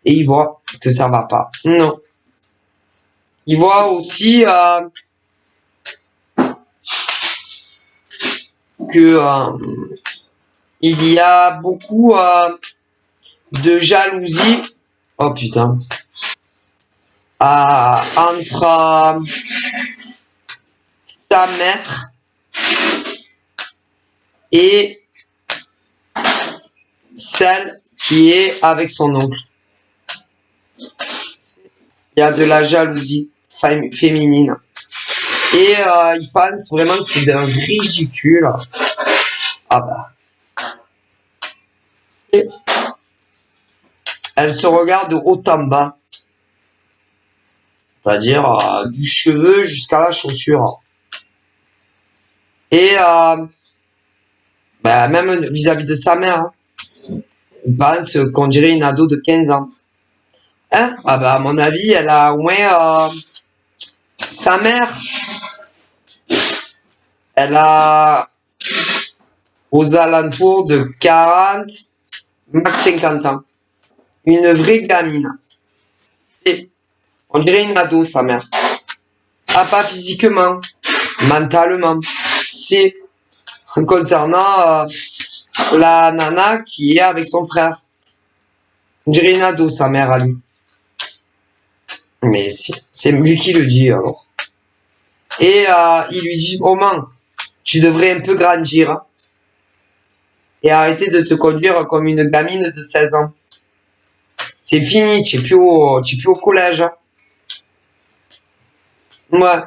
il voit que ça va pas. Non. Il voit aussi que il y a beaucoup de jalousie. Oh putain. Entre sa mère et celle qui est avec son oncle. Il y a de la jalousie féminine. Et il pense vraiment que c'est d'un ridicule. Ah bah. Elle se regarde de haut en bas. C'est-à-dire du cheveu jusqu'à la chaussure. Et bah, même vis-à-vis de sa mère, hein, il pense qu'on dirait une ado de 15 ans. Hein? Ah bah à mon avis, elle a au moins sa mère. Elle a aux alentours de 40, max 50 ans. Une vraie gamine. Et on dirait une ado, sa mère. Ah, pas physiquement, mentalement. C'est concernant la nana qui est avec son frère. On dirait une ado, sa mère, à lui. Mais c'est lui qui le dit, alors. Et il lui dit, Roman, tu devrais un peu grandir. Hein, et arrêter de te conduire comme une gamine de 16 ans. C'est fini, tu es plus au collège. Hein. Ouais.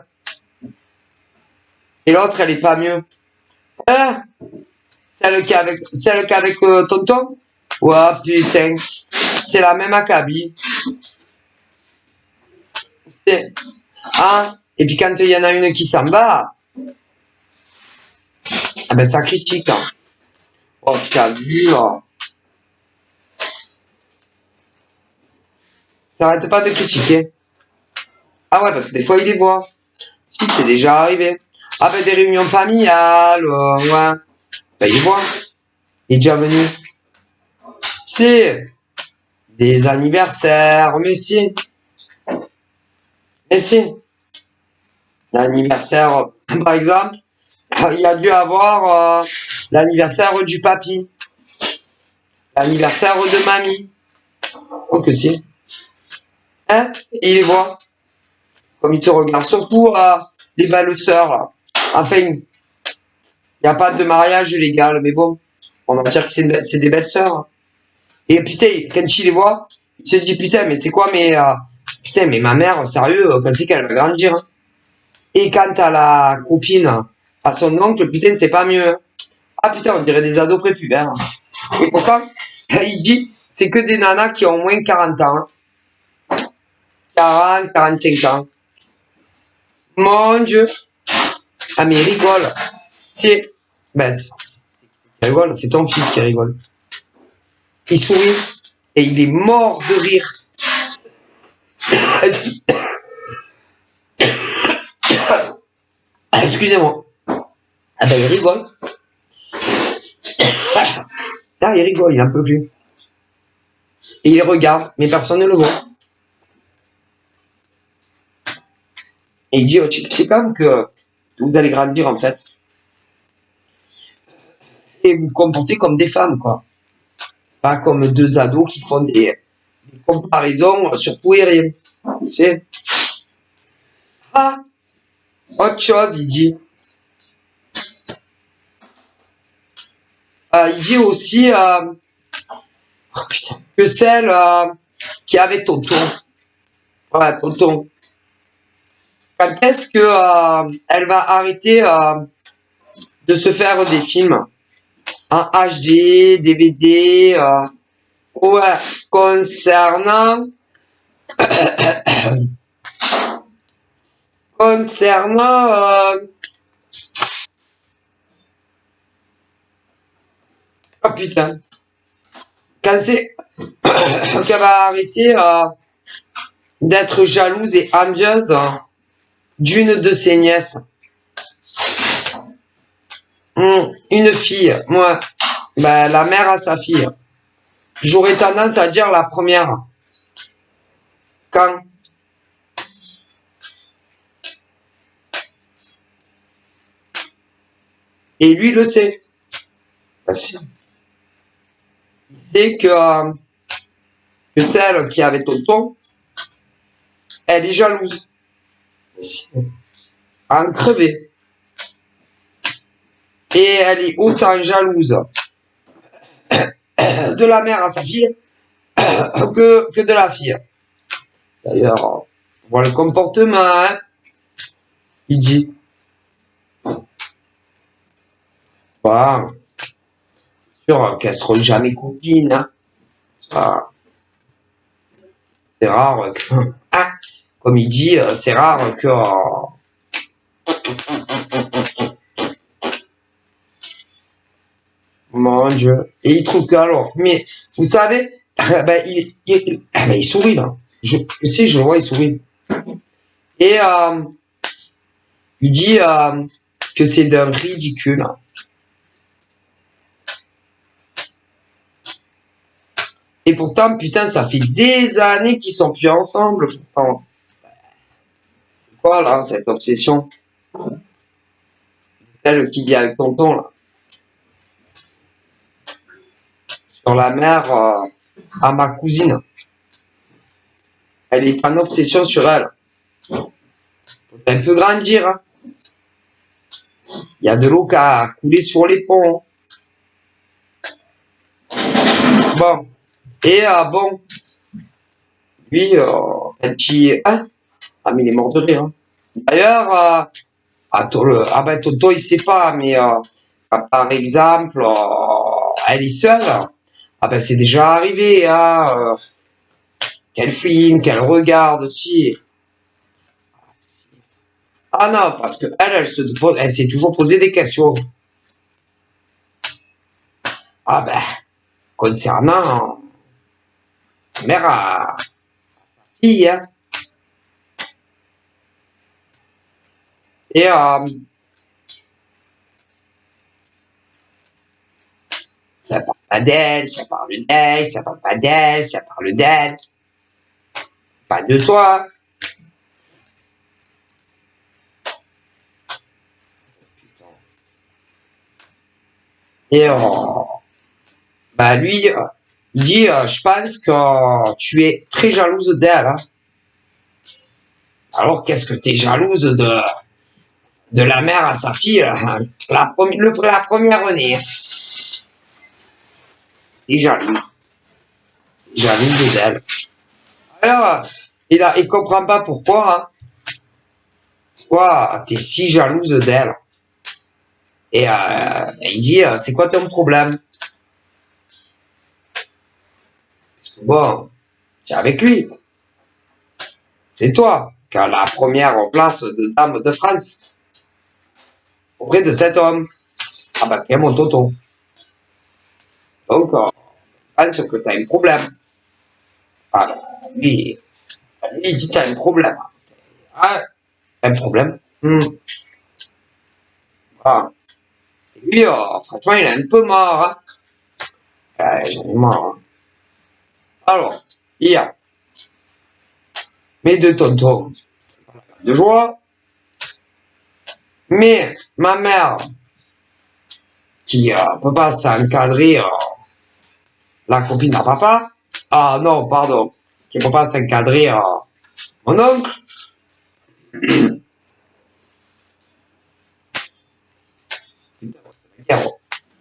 Et l'autre, elle est pas mieux. Hein? Celle qui est avec tonton? Ouais, putain. C'est la même acabit. Ah, et puis quand il y en a une qui s'en va, ah ben ça critique. Hein. Oh, t'as vu, oh. Ça arrête pas de critiquer. Ah ouais, parce que des fois, il les voit. Si, c'est déjà arrivé. Ah ben des réunions familiales, ouais. Ben il voit. Il est déjà venu. C'est des anniversaires, mais si. Mais si. L'anniversaire, par exemple, il a dû avoir l'anniversaire du papy. L'anniversaire de mamie. Oh que si. Hein? Et il les voit. Comme ils te regardent. Surtout les belles-sœurs, là. Enfin, il n'y a pas de mariage légal, mais bon. On va dire que c'est des belles-sœurs. Et putain, quand il les voit, il se dit putain, mais c'est quoi, mais putain, mais ma mère, sérieux, quand c'est qu'elle va grandir. Hein. Et quant à la copine, à son oncle, putain, c'est pas mieux. Hein. Ah putain, on dirait des ados prépubères. Hein. Et pourtant, il dit, c'est que des nanas qui ont au moins 40 ans. Hein. 40, 45 ans. Mon Dieu. Ah mais il rigole. C'est... Ben, il rigole, c'est ton fils qui rigole. Il sourit et il est mort de rire. Excusez-moi. Ah ben il rigole. Ah il rigole, il en peut plus. Et il regarde, mais personne ne le voit. Et il dit, oh, c'est comme que vous allez grandir en fait. Et vous comportez comme des femmes, quoi. Pas comme deux ados qui font des comparaisons sur tout et rien. C'est... Ah, autre chose, il dit. Il dit aussi oh, putain, que celle qui avait Tonton. Ouais, tonton. Quand est-ce que elle va arrêter de se faire des films en HD, DVD, ouais, concernant, concernant, oh putain, quand c'est qu'elle va arrêter d'être jalouse et envieuse d'une de ses nièces. Une fille, moi, ben, la mère à sa fille. J'aurais tendance à dire la première. Quand et lui le sait. Ben, si. Il sait que celle qui avait tonton, elle est jalouse. Ben, si. En crever. Et elle est autant jalouse de la mère à sa fille que de la fille. D'ailleurs, on voit le comportement, hein. Il dit, bah, c'est sûr qu'elles seront jamais copines, hein. Ça, c'est rare que, hein, comme il dit, c'est rare que, mon Dieu. Et il trouve que alors, mais vous savez, ben, ben, il sourit là. Si je le vois, il sourit. Et il dit que c'est d'un ridicule. Et pourtant, putain, ça fait des années qu'ils sont plus ensemble. Pourtant, c'est quoi là, cette obsession? Celle qui vit avec tonton là. Sur la mère à ma cousine. Elle est en obsession sur elle. Elle peut grandir. Hein. Il y a de l'eau qui a coulé sur les ponts. Bon. Et bon, lui, un petit... Hein ah, mais il est mort de rire. Hein. D'ailleurs, ben, tonton, il sait pas, mais par exemple, elle est seule, ah ben c'est déjà arrivé, hein, qu'elle filme, qu'elle regarde aussi. Ah non, parce que elle s'est toujours posé des questions. Ah ben, concernant la mère à sa fille, hein. Et ça parle pas d'elle, ça parle d'elle, ça parle pas d'elle, ça parle d'elle. Pas de toi. Et bah lui, il dit, je pense que tu es très jalouse d'elle. Hein. Alors qu'est-ce que tu es jalouse de la mère à sa fille, la première année. T'es jaloux. Jalouse d'elle. Alors, il comprend pas pourquoi. Hein. Pourquoi t'es si jalouse d'elle. Et il dit, c'est quoi ton problème? Parce que bon, c'est avec lui. C'est toi qui as la première place de dame de France auprès de cet homme. Ah ben, qui est mon tonton. Donc, je pense que tu as un problème. Ah ben, lui, il dit tu as un problème. Ah, un problème. Ah. Et lui, franchement, il est un peu marre. Hein. J'en ai marre. Hein. Alors, il y a mes deux tontons de joie, mais ma mère qui peut pas s'encadrer la copine à papa. Ah non, pardon, qui peut pas s'encadrer mon oncle.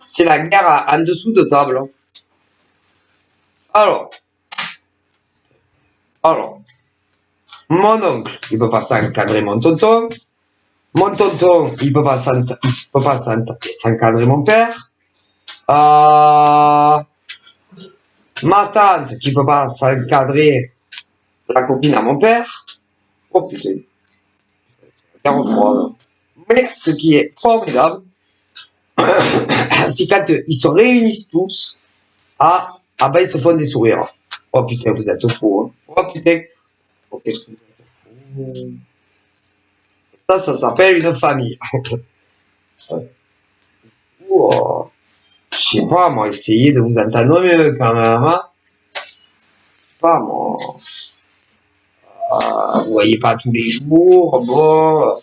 C'est la guerre en dessous de table. Alors, Mon oncle, il peut pas s'encadrer mon tonton. Mon tonton, il peut pas s'encadrer mon père. Ma tante, qui peut pas s'encadrer la copine à mon père. Oh putain, guerre froide. Mais ce qui est formidable, c'est quand ils se réunissent tous, ben ils se font des sourires. Oh putain, vous êtes fous. Hein. Oh putain, oh, qu'est-ce que vous êtes fous. Ça s'appelle une famille. Oh, je sais pas, moi, essayez de vous entendre mieux quand même. Hein. Pas moi. Vous voyez pas tous les jours, bon.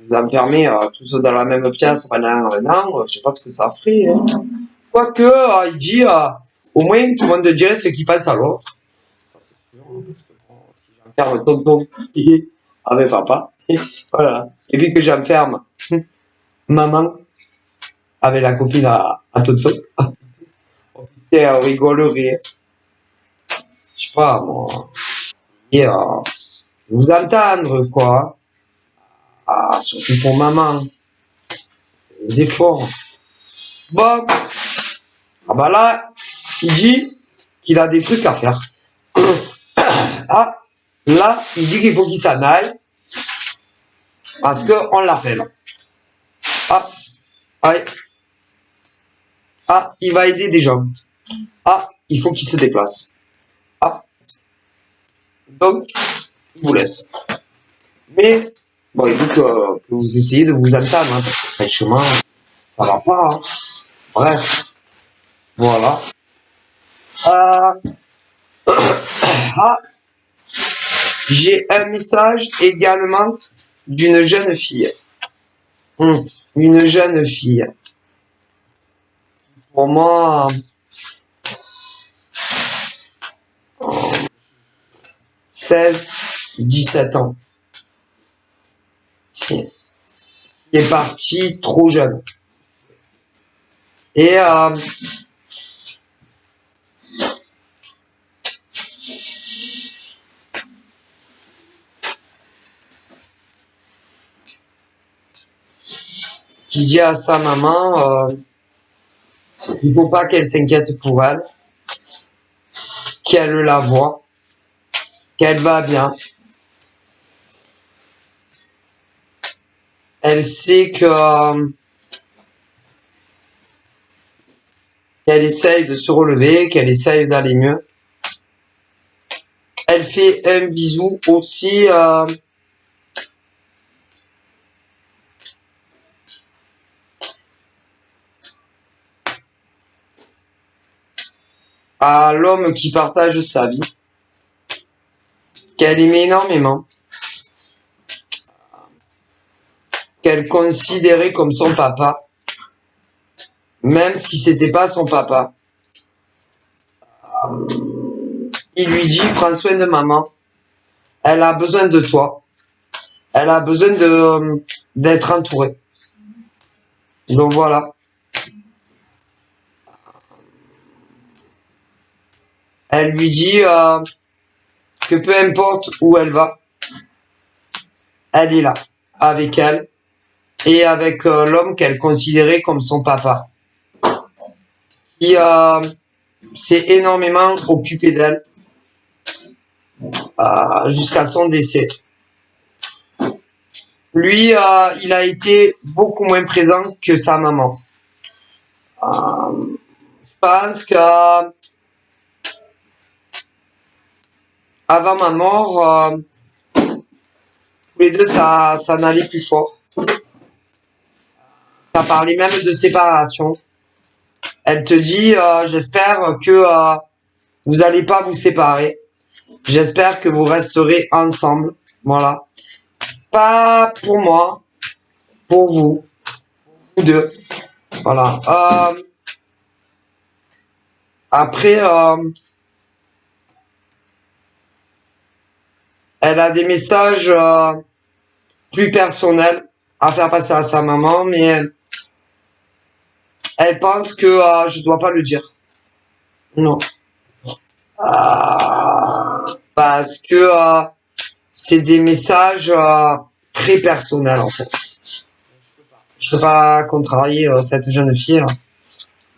Vous enfermez tous dans la même pièce pendant un an, je sais pas ce que ça ferait. Hein. Quoique, il dit, au moins tout le monde dirait ce qu'il pense à l'autre. Ça c'est sûr, parce que bon, si j'enferme tonton avec papa, voilà. Et puis que j'enferme maman avec la copine à tonton, putain, on rigolerait. Je sais pas, moi. Et vous entendre, quoi. Surtout pour maman. Les efforts. Bon. Ah bah là, il dit qu'il a des trucs à faire. Là, il dit qu'il faut qu'il s'en aille. Parce qu'on l'appelle. Ouais. Il va aider des gens. Il faut qu'il se déplace. Donc, il vous laisse. Mais, bon, il faut que vous essayez de vous entendre. Hein, parce que franchement, ça va pas. Hein. Bref. Voilà. J'ai un message également d'une jeune fille. Une jeune fille. Pour moi, 16, 17 ans. Tiens. Il est parti trop jeune. Et qui dit à sa maman qu'il faut pas qu'elle s'inquiète pour elle, qu'elle la voit, qu'elle va bien. Elle sait que qu'elle essaye de se relever, qu'elle essaye d'aller mieux. Elle fait un bisou aussi à l'homme qui partage sa vie, qu'elle aimait énormément, qu'elle considérait comme son papa, même si c'était pas son papa. Il lui dit, prends soin de maman, elle a besoin de toi, elle a besoin d'être entourée. Donc voilà. Elle lui dit que peu importe où elle va, elle est là, avec elle, et avec l'homme qu'elle considérait comme son papa, qui s'est énormément occupé d'elle jusqu'à son décès. Lui, il a été beaucoup moins présent que sa maman. Je pense que avant ma mort, tous les deux, ça n'allait plus fort. Ça parlait même de séparation. Elle te dit, j'espère que vous allez pas vous séparer. J'espère que vous resterez ensemble. Voilà. Pas pour moi, pour vous. Vous deux. Voilà. Après, elle a des messages plus personnels à faire passer à sa maman, mais elle pense que je dois pas le dire. Non. parce que c'est des messages très personnels en fait. Je peux pas contrarier cette jeune fille, hein.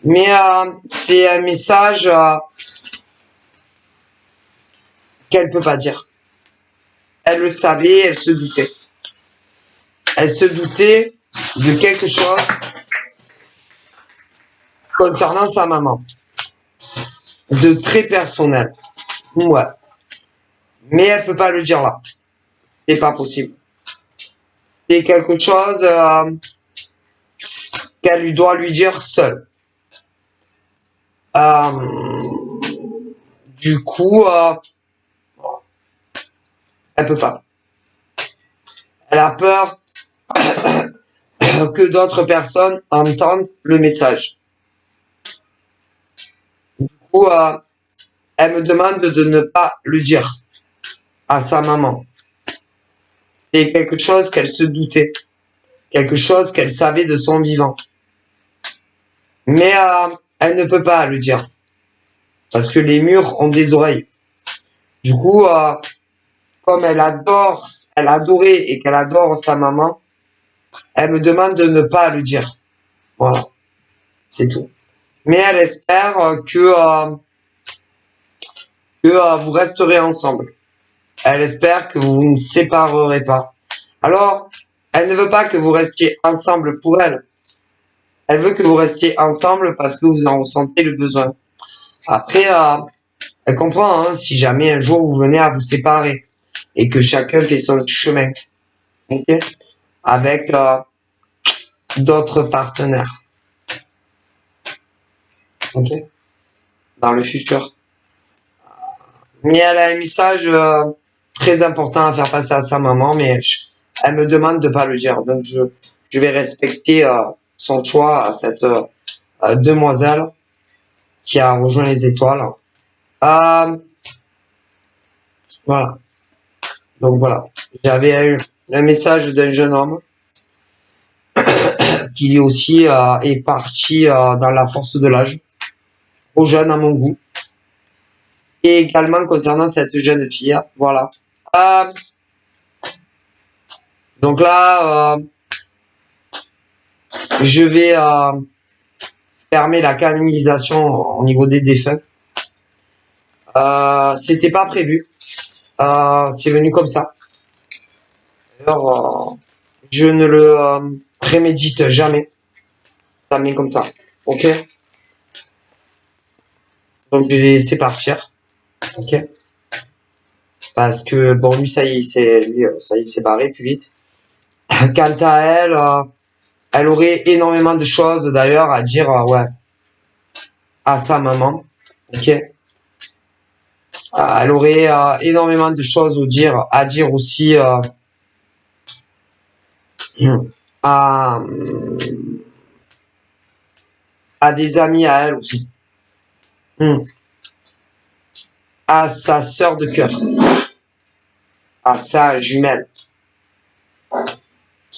Mais c'est un message qu'elle peut pas dire. Elle le savait, elle se doutait. Elle se doutait de quelque chose concernant sa maman, de très personnel. Ouais. Mais elle peut pas le dire là. C'est pas possible. C'est quelque chose qu'elle lui doit lui dire seule. Du coup, elle peut pas. Elle a peur que d'autres personnes entendent le message. Du coup, elle me demande de ne pas le dire à sa maman. C'est quelque chose qu'elle se doutait, quelque chose qu'elle savait de son vivant. Mais elle ne peut pas le dire, parce que les murs ont des oreilles. Du coup, comme elle adorait et qu'elle adore sa maman, elle me demande de ne pas le dire. Voilà, c'est tout. Mais elle espère que vous resterez ensemble. Elle espère que vous ne séparerez pas. Alors, elle ne veut pas que vous restiez ensemble pour elle. Elle veut que vous restiez ensemble parce que vous en ressentez le besoin. Après, elle comprend hein, si jamais un jour vous venez à vous séparer et que chacun fait son chemin, okay, avec d'autres partenaires, ok, dans le futur. Mais elle a un message très important à faire passer à sa maman, mais elle me demande de pas le dire. Donc je vais respecter son choix à cette demoiselle qui a rejoint les étoiles. Voilà. Donc voilà. J'avais eu un message d'un jeune homme qui lui aussi est parti dans la force de l'âge, trop jeune à mon goût. Et également concernant cette jeune fille, voilà. Donc là, je vais fermer la canalisation au niveau des défunts. C'était pas prévu. C'est venu comme ça. Alors, je ne le prémédite jamais. Ça vient comme ça. Ok. Donc je vais laisser partir. Ok. Parce que bon, lui ça y est, ça y est, s'est barré plus vite. Quant à elle, elle aurait énormément de choses d'ailleurs à dire, ouais, à sa maman. Ok. Elle aurait énormément de choses à dire aussi à, à des amis à elle aussi. À sa sœur de cœur. À sa jumelle.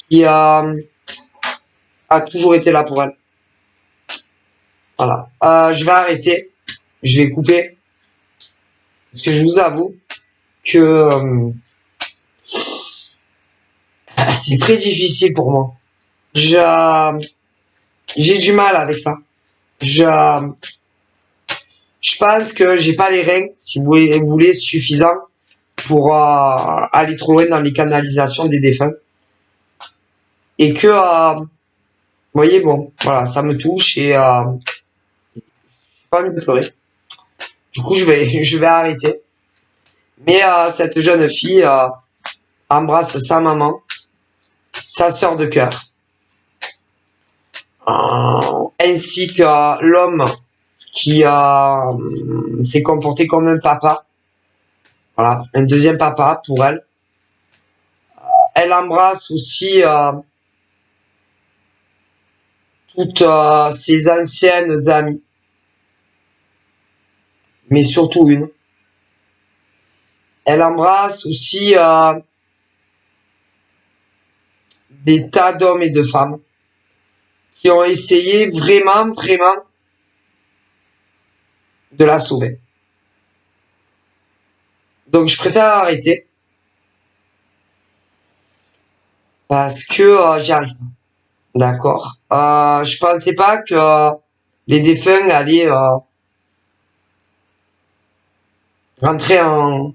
Qui a toujours été là pour elle. Voilà. Je vais arrêter. Je vais couper. Parce que je vous avoue que c'est très difficile pour moi. J'ai du mal avec ça. Je pense que j'ai pas les reins, si vous voulez, suffisants pour aller trop loin dans les canalisations des défunts. Et que, vous voyez, bon, voilà, ça me touche et j'ai pas envie de pleurer. Du coup, je vais arrêter. Mais cette jeune fille embrasse sa maman, sa sœur de cœur, ainsi que l'homme qui s'est comporté comme un papa. Voilà, un deuxième papa pour elle. Elle embrasse aussi toutes ses anciennes amies, mais surtout une. Elle embrasse aussi des tas d'hommes et de femmes qui ont essayé vraiment, vraiment de la sauver. Donc je préfère arrêter parce que j'y arrive pas. D'accord. Je pensais pas que les défunts allaient rentrer en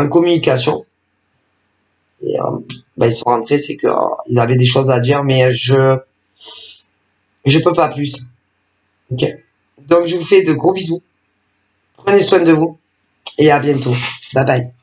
communication. Et ben, ils sont rentrés, c'est que ils avaient des choses à dire, mais je peux pas plus. Ok. Donc je vous fais de gros bisous. Prenez soin de vous et à bientôt. Bye bye.